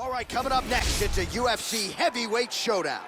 All right, coming up next, it's a UFC heavyweight showdown.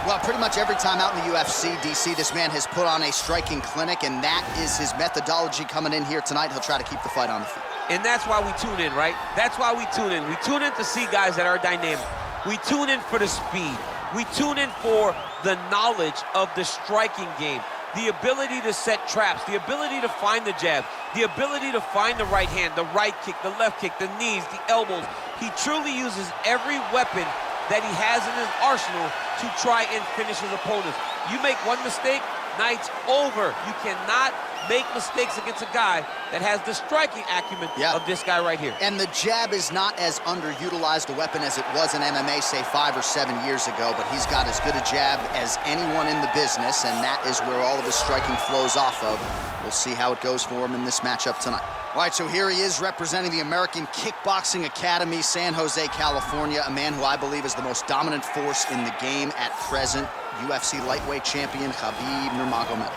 Well, pretty much every time out in the UFC, DC, this man has put on a striking clinic, and that is his methodology coming in here tonight. He'll try to keep the fight on the feet. And that's why we tune in, right? That's why we tune in. We tune in to see guys that are dynamic. We tune in for the speed. We tune in for the knowledge of the striking game, the ability to set traps, the ability to find the jab, the ability to find the right hand, the right kick, the left kick, the knees, the elbows. He truly uses every weapon that he has in his arsenal to try and finish his opponents. You make one mistake, night's over. You cannot make mistakes against a guy that has the striking acumen of this guy right here. And the jab is not as underutilized a weapon as it was in MMA, say 5 or 7 years ago, but he's got as good a jab as anyone in the business, and that is where all of his striking flows off of. We'll see how it goes for him in this matchup tonight. All right, so here he is representing the American Kickboxing Academy, San Jose, California, a man who I believe is the most dominant force in the game at present, UFC lightweight champion Khabib Nurmagomedov.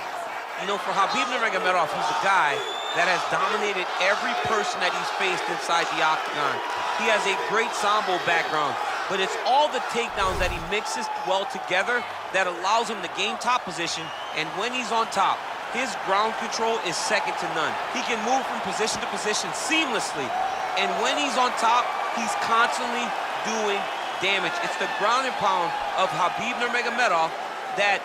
You know, for Khabib Nurmagomedov, he's a guy that has dominated every person that he's faced inside the octagon. He has a great sambo background, but it's all the takedowns that he mixes well together that allows him to gain top position, and when he's on top, his ground control is second to none. He can move from position to position seamlessly, and when he's on top, he's constantly doing damage. It's the ground and pound of Khabib Nurmagomedov that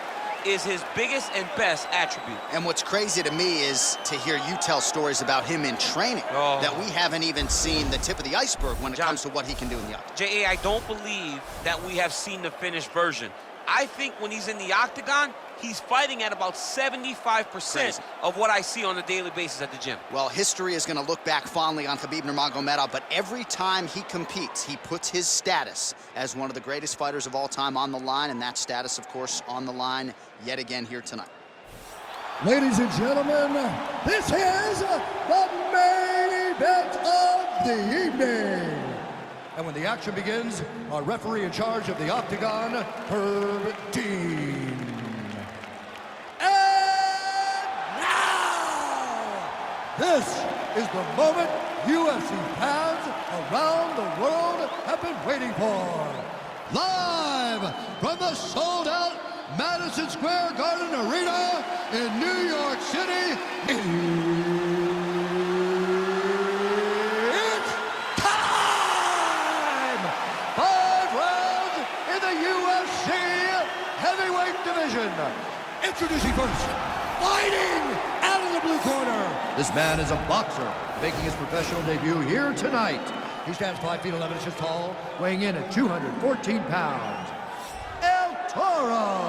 is his biggest and best attribute. And what's crazy to me is to hear you tell stories about him in training that we haven't even seen the tip of the iceberg when it comes to what he can do in the octagon. J.A., I don't believe that we have seen the finished version. I think when he's in the octagon, he's fighting at about 75% of what I see on a daily basis at the gym. Well, history is going to look back fondly on Khabib Nurmagomedov, but every time he competes, he puts his status as one of the greatest fighters of all time on the line, and that status, of course, on the line yet again here tonight. Ladies and gentlemen, this is the main event of the evening. And when the action begins, our referee in charge of the octagon, Herb Dean. And now, this is the moment UFC fans around the world have been waiting for. Live from the sold-out Madison Square Garden Arena in New York City, it's time! 5 rounds in the UFC heavyweight division. Introducing first, fighting out of the blue corner. This man is a boxer, making his professional debut here tonight. He stands 5 feet 11 inches tall, weighing in at 214 pounds. El Toro.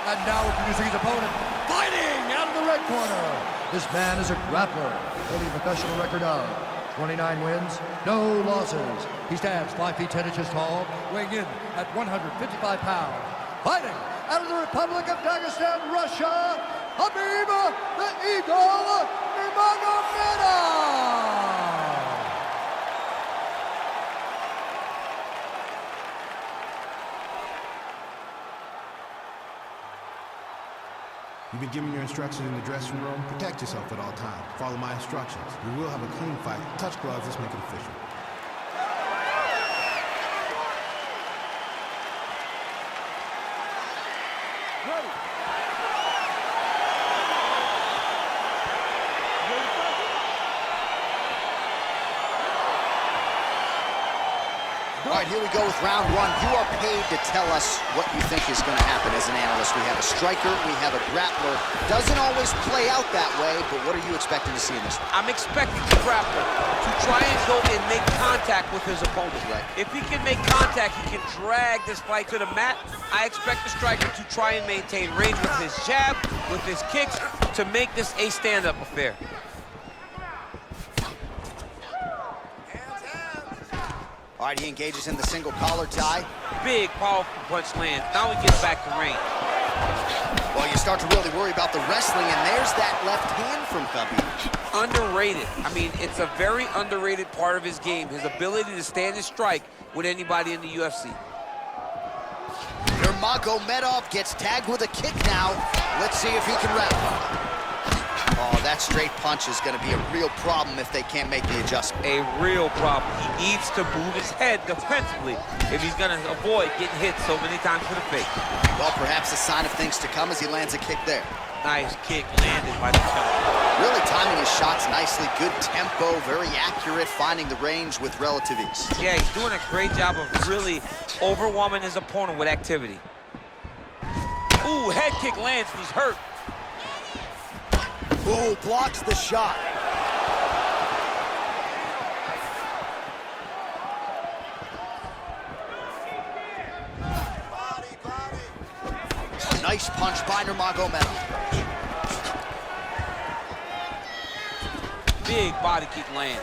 And now introducing his opponent, fighting out of the red corner. This man is a grappler, holding a professional record of 29 wins, no losses. He stands 5 feet 10 inches tall, weighing in at 155 pounds. Fighting out of the Republic of Dagestan, Russia, Khabib the Eagle Nurmagomedov. You've been given your instructions in the dressing room. Protect yourself at all times. Follow my instructions. We will have a clean fight. Touch gloves, let's make it official. Ready. All right, here we go with round 1. You are paid to tell us what you think is going to happen as an analyst. We have a striker, we have a grappler. Doesn't always play out that way, but what are you expecting to see in this one? I'm expecting the grappler to try and go and make contact with his opponent. If he can make contact, he can drag this fight to the mat. I expect the striker to try and maintain range with his jab, with his kicks, to make this a stand-up affair. All right, he engages in the single collar tie. Big, powerful punch lands. Now he gets back to range. Well, you start to really worry about the wrestling, and there's that left hand from Khabib. Underrated. I mean, it's a very underrated part of his game, his ability to stand and strike with anybody in the UFC. Nurmagomedov gets tagged with a kick now. Let's see if he can wrap. Oh, that straight punch is going to be a real problem if they can't make the adjustment. A real problem. He needs to move his head defensively if he's going to avoid getting hit so many times to the face. Well, perhaps a sign of things to come as he lands a kick there. Nice kick landed by the China. Really timing his shots nicely. Good tempo, very accurate, finding the range with relative ease. Yeah, he's doing a great job of really overwhelming his opponent with activity. Ooh, head kick lands and he's hurt. Ooh, blocks the shot. Nice punch by Nurmagomedov. Big body kick lands.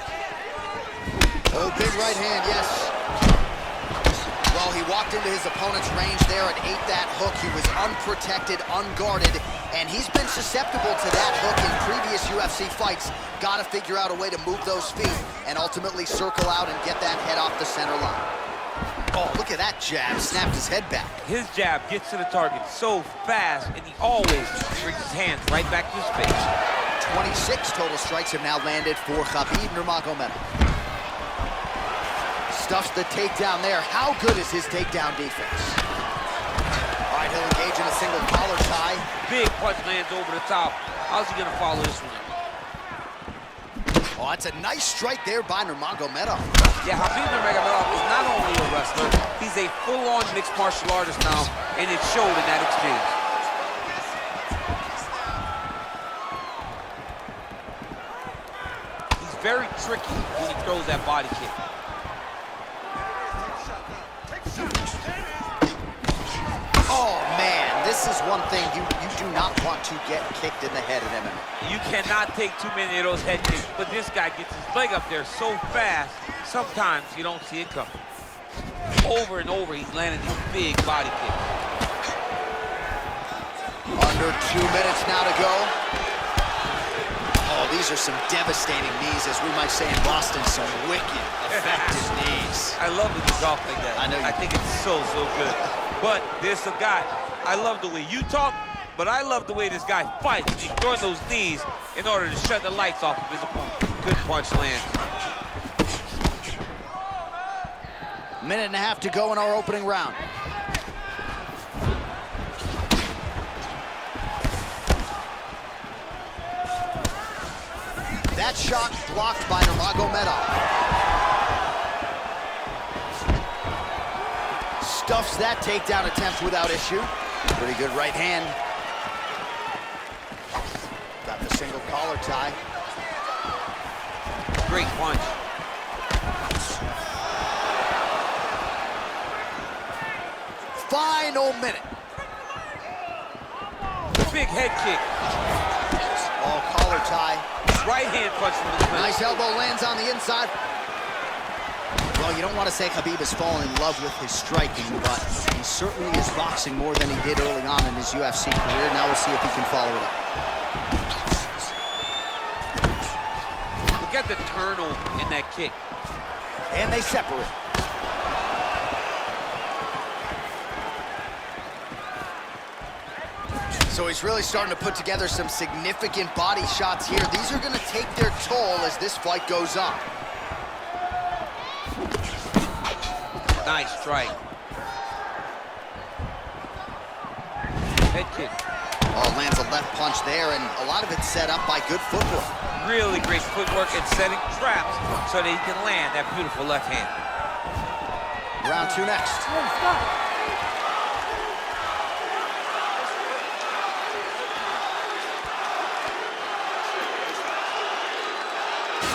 Oh, big right hand, yes. Well, he walked into his opponent's range there and ate that hook. He was unprotected, unguarded, and he's been susceptible to that hook in previous UFC fights. Got to figure out a way to move those feet and ultimately circle out and get that head off the center line. Oh, look at that jab. Snapped his head back. His jab gets to the target so fast, and he always brings his hands right back to his face. 26 total strikes have now landed for Khabib Nurmagomedov. Stuffs the takedown there. How good is his takedown defense? All right, he'll engage in a single collar tie. Big punch lands over the top. How's he gonna follow this one? Oh, that's a nice strike there by Nurmagomedov. Yeah, Khabib Nurmagomedov is not only a wrestler, he's a full-on mixed martial artist now, and it showed in that exchange. He's very tricky when he throws that body kick. Oh, man, this is one thing you do not want to get kicked in the head in MMA. You cannot take too many of those head kicks, but this guy gets his leg up there so fast, sometimes you don't see it coming. Over and over, he's landing these big body kicks. Under 2 minutes now to go. Oh, these are some devastating knees, as we might say in Boston, some wicked, effective knees. I love when you talk like that. I know you I think it's so good. But there's a guy, I love the way you talk, but I love the way this guy fights. He's throwing those knees in order to shut the lights off of his opponent. Good punch lands. Minute and a half to go in our opening round. That shot blocked by Nurmagomedov. Stuffs that takedown attempt without issue. Pretty good right hand. Got the single collar tie. Great punch. Final minute. Big head kick. Oh, collar tie. Right hand punch from the Nice elbow lands on the inside. Well, you don't want to say Khabib has fallen in love with his striking, but he certainly is boxing more than he did early on in his UFC career. Now we'll see if he can follow it up. Look at the turnover in that kick. And they separate. So he's really starting to put together some significant body shots here. These are going to take their toll as this fight goes on. Nice strike. Head kick. Oh, lands a left punch there, and a lot of it set up by good footwork. Really great footwork and setting traps so that he can land that beautiful left hand. Round 2 next.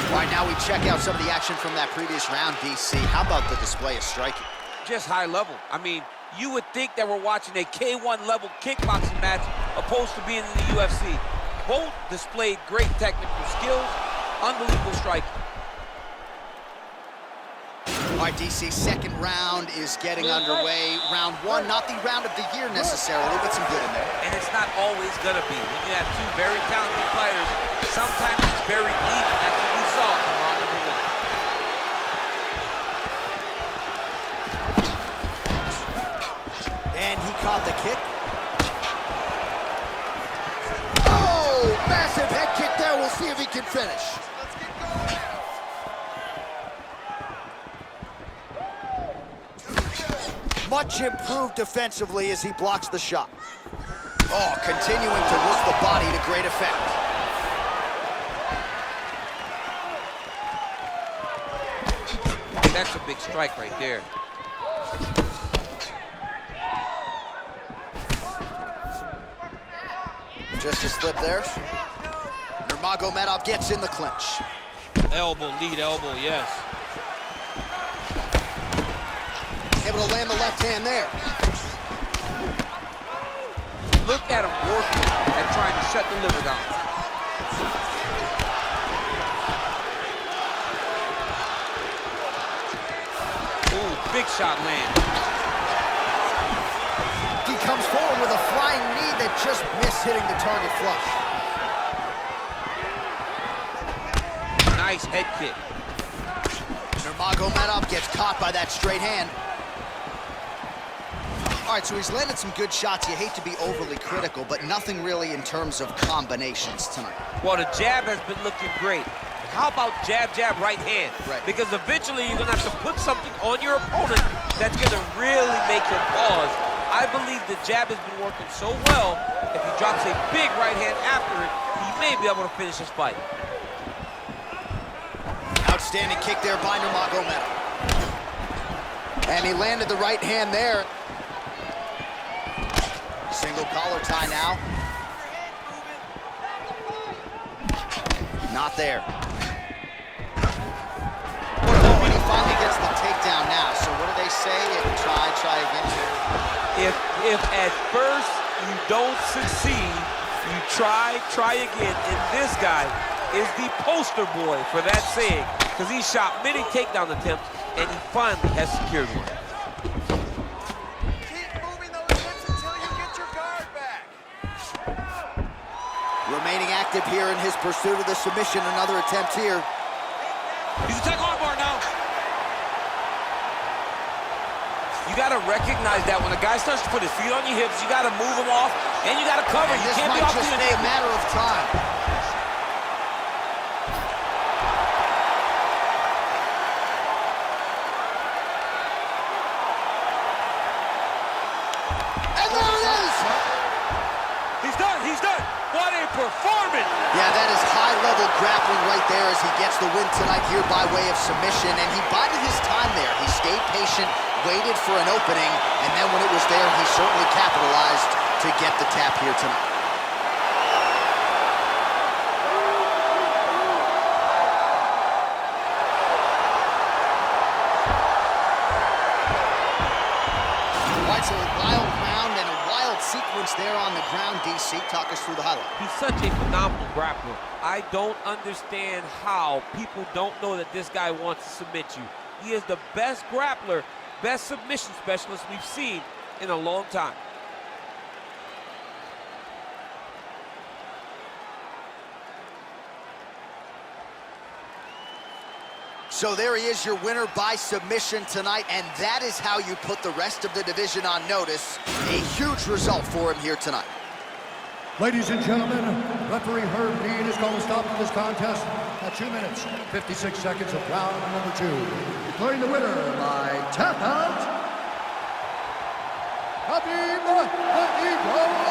All right, now we check out some of the action from that previous round, DC. How about the display of striking? Just high level. I mean, you would think that we're watching a K1 level kickboxing match opposed to being in the UFC. Both displayed great technical skills, unbelievable striking. All right, DC, second round is getting underway. Round one, not the round of the year necessarily, but some good in there. And it's not always gonna be. When you have two very talented fighters, sometimes it's very even. That's what we saw in round number one. And he caught the kick. Oh, massive head kick there. We'll see if he can finish. Much improved defensively as he blocks the shot. Oh, continuing to work the body to great effect. That's a big strike right there. Just a slip there. Nurmagomedov gets in the clinch. Elbow, lead elbow, yes. Able to land the left hand there. Look at him working and trying to shut the liver down. Ooh, big shot land. He comes forward with a flying knee that just missed hitting the target flush. Nice head kick. Nurmagomedov gets caught by that straight hand. All right, so he's landed some good shots. You hate to be overly critical, but nothing really in terms of combinations tonight. Well, the jab has been looking great. How about jab, jab, right hand? Right. Because eventually you're gonna have to put something on your opponent that's gonna really make him pause. I believe the jab has been working so well, if he drops a big right hand after it, he may be able to finish this fight. Outstanding kick there by Nurmagomedov. And he landed the right hand there. Single collar tie now. Not there. Oh, and he finally gets the takedown now. So what do they say? Try again. If at first you don't succeed, you try again. And this guy is the poster boy for that saying, because he shot many takedown attempts and he finally has secured one. Remaining active here in his pursuit of the submission. Another attempt here. He's attacking armbar now. You got to recognize that when a guy starts to put his feet on your hips, you got to move him off, and you got to cover. And you this can't might be off just the be a matter of time. And there it is! He's done. What a performance! Yeah, that is high-level grappling right there as he gets the win tonight here by way of submission. And he bided his time there. He stayed patient, waited for an opening, and then when it was there, he certainly capitalized to get the tap here tonight. All right, so a wild round and a wild sequence there on the ground. DC, talk us through the highlight. He's such a phenomenal grappler. I don't understand how people don't know that this guy wants to submit you. He is the best grappler, best submission specialist we've seen in a long time. So there he is, your winner by submission tonight, and that is how you put the rest of the division on notice. A huge result for him here tonight. Ladies and gentlemen, referee Herb Dean is going to stop this contest at 2 minutes, 56 seconds of round number 2. Declaring the winner by tap out, Khabib Nurmagomedov.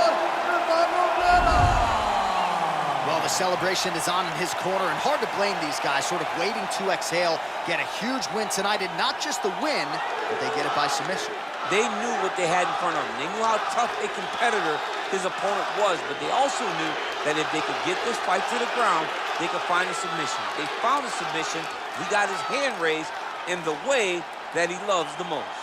Well, the celebration is on in his corner, and hard to blame these guys, sort of waiting to exhale, get a huge win tonight, and not just the win, but they get it by submission. They knew what they had in front of them. They knew how tough a competitor his opponent was, but they also knew that if they could get this fight to the ground, they could find a submission. They found a submission. He got his hand raised in the way that he loves the most.